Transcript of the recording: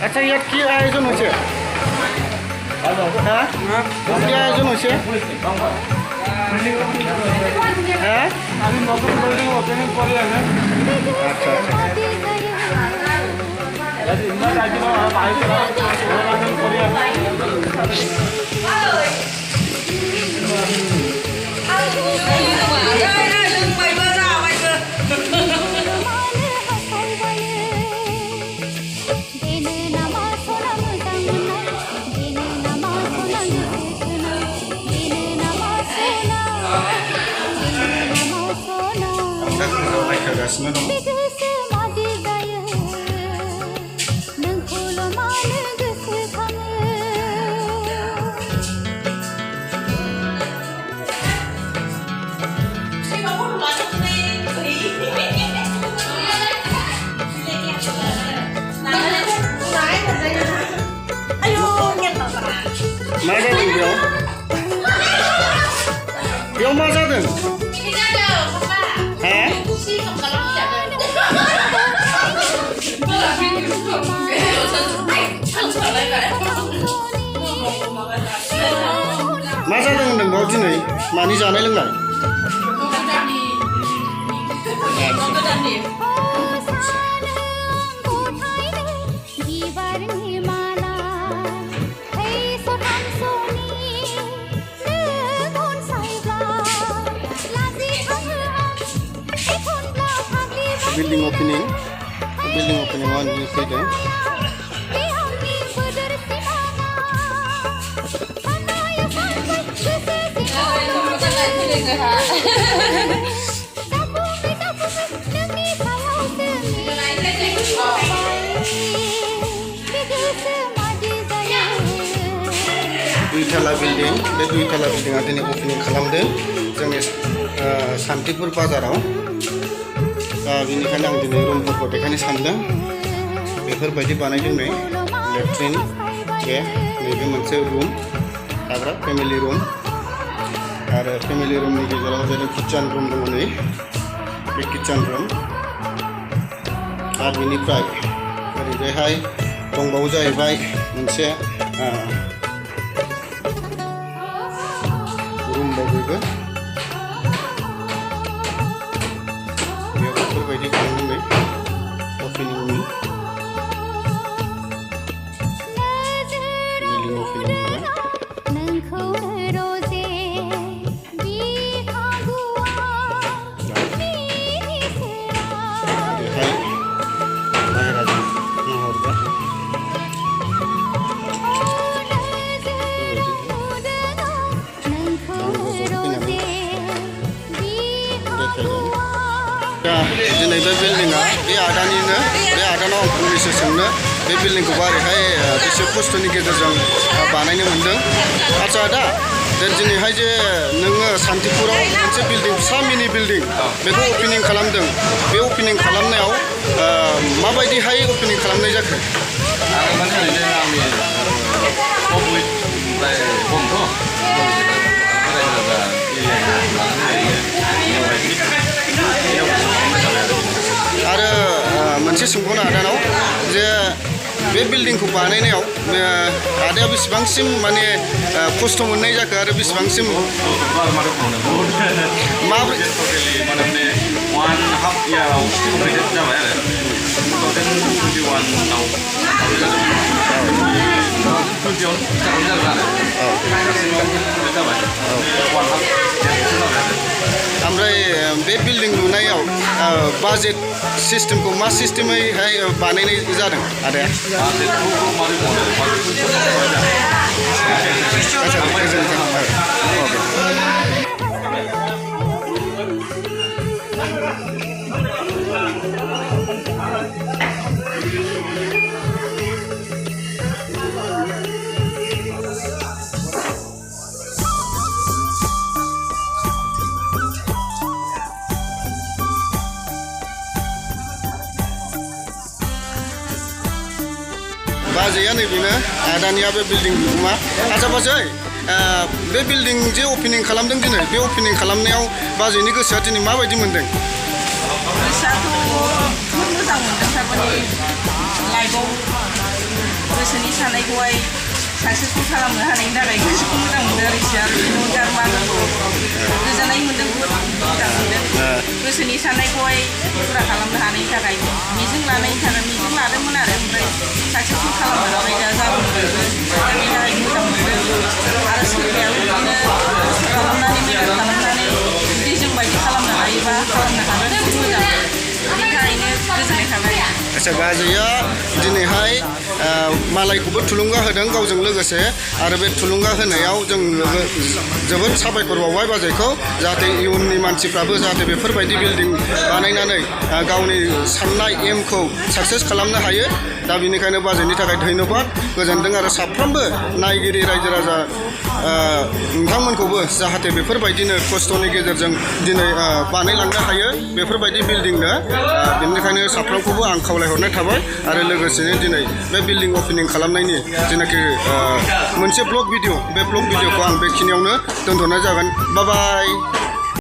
আচ্ছা ইয়াত কি আয়োজন হৈছে হ্যাঁ কি আয়োজন হৈছে হ্যাঁ আমি নতুন বিল্ডিং ওপেনিং করি আমি আচ্ছা আচ্ছা ইন্না রাজি না বাইরে ওপেনিং করি আমি मा जादों बेयाव मा जादों हे मा जादों होनदों बेयाव दिनै मानि जानाय लोंनाय building opening on you say then Duitala building, the Duitala building ada ni opening kalamdeng, जोंनि Shantipur bazarao. बेनिखायनो आं दिनै रुमफोरखौ देखायनो सानदों बेफोरबायदि बानायदोंनै लेट्रिन के नैबे मोनसे रुम थाग्रा फेमिलि रुम आरो फेमिलि रुमनि गेजेराव जेरै किचेन रुम दङ नै बे किचेन रुम आरो बेनिफ्राय ओरैहाय दंबावो जाहैबाय मोनसे रुम बावबो बायदि खालामनाय ओपनिंनि बिल्डिं ओपनिंनि नोंखौ रोजे बेहाय बाहेराजों नाहरबा दिनै बे बिल्डिंआ बे आदानाव आं फंनैसो सोंनो बे बिल्डिंखौ बोरैहाय बेसे खस्थ'नि गेजेरजों बानायनो मोनदों आच्चा आदा दिनैहाय जे नोङो शान्तिपुराव मोनसे बिल्डिं फिसा मिनि बिल्डिं बेखौ ओपनिं खालामदों बे ओपनिं खालामनायाव माबायदिहाय ओपनिं खालामनाय जाखो आरो मोनसे सोंबावनो आदानाव जे बे बिल्डिंखौ बानायनायाव आदाया बेसेबांसिम माने खस्थ' मोननाय जाखो आरो बेसेबांसिम माब्रै ओमफ्राय बे बिल्डिं लुनायाव बाजेट सिस्टेमखौ मा सिस्टेमैहाय बानायनाय जादों आदाया बाजैया नैबेनो आदानिया बे बिल्डिं बिगुमा आच्चा बाजै बे बिल्डिं जे ओपनिं खालामदों दिनै बे ओपनिं खालामनायाव बाजैनि गोसोआ दिनै माबायदि मोनदों गोसोआथ' मोजां मोनदों थारमाने लाइफआव गोसोनि साननायखौहाय साक्सेसफुल खालामनो हानायनि थाखाय गोसोखौ मोजां मोनदों आरोखि आरो बिदिनो मागोखौ गोजोननाय मोन्दों बुहुद मोजां मोन्दों गोसोनि साननायखौहाय फुरा खालामनो हानायनि थाखाय मिजिं लानायनि थाखाय मिजिं लादोंमोन आरो ओमफ्राय साक्सेसफुल खालामनो हाबाय दा जाबोबायबो दा बेनि थाखाय मोजां मोन्दों आरो सोरबायाबो बिदिनो खस्थ' खालामनानै मेहनत खालामनानै जुदि जों बायदि खालामनो हायोबा खालामनो हागोन मोजां बेनि थाखायनो गोजोननाय थाबाय। आच्छा बाजैया दिनैहाय मालायखौबो थुलुंगा होदों गावजों लोगोसे आरो बे थुलुंगा होनायाव जों जोबोद साबायखर बावबाय बाजैखौ जाहाथे इयुननि मानसिफ्राबो जाहाथे बेफोरबायदि बिल्डिं बानायनानै गावनि साननाय एमखौ साक्सेस खालामनो हायो दा बेनिखायनो बाजैनि थाखाय धन्यबाद गोजोनदों आरो साफ्रोमबो नायगिरि रायजो राजा नोंथांमोनखौबो जाहाथे बेफोरबायदिनो खस्थ'नि गेजेरजों दिनै बानायलांनो हायो बेफोरबायदि बिल्डिंनो बेनिखायनो साफ्रोमखौबो आं खावलायहरनाय थाबाय आरो लोगोसेनो दिनै बे बिल्डिं अपेनिं खालामनायनि जेनाखि मोनसे ब्लग भिडिअ बे ब्लग भिडिअखौ आं बेखिनियावनो दोनथ'नाय जागोन बाय बाय।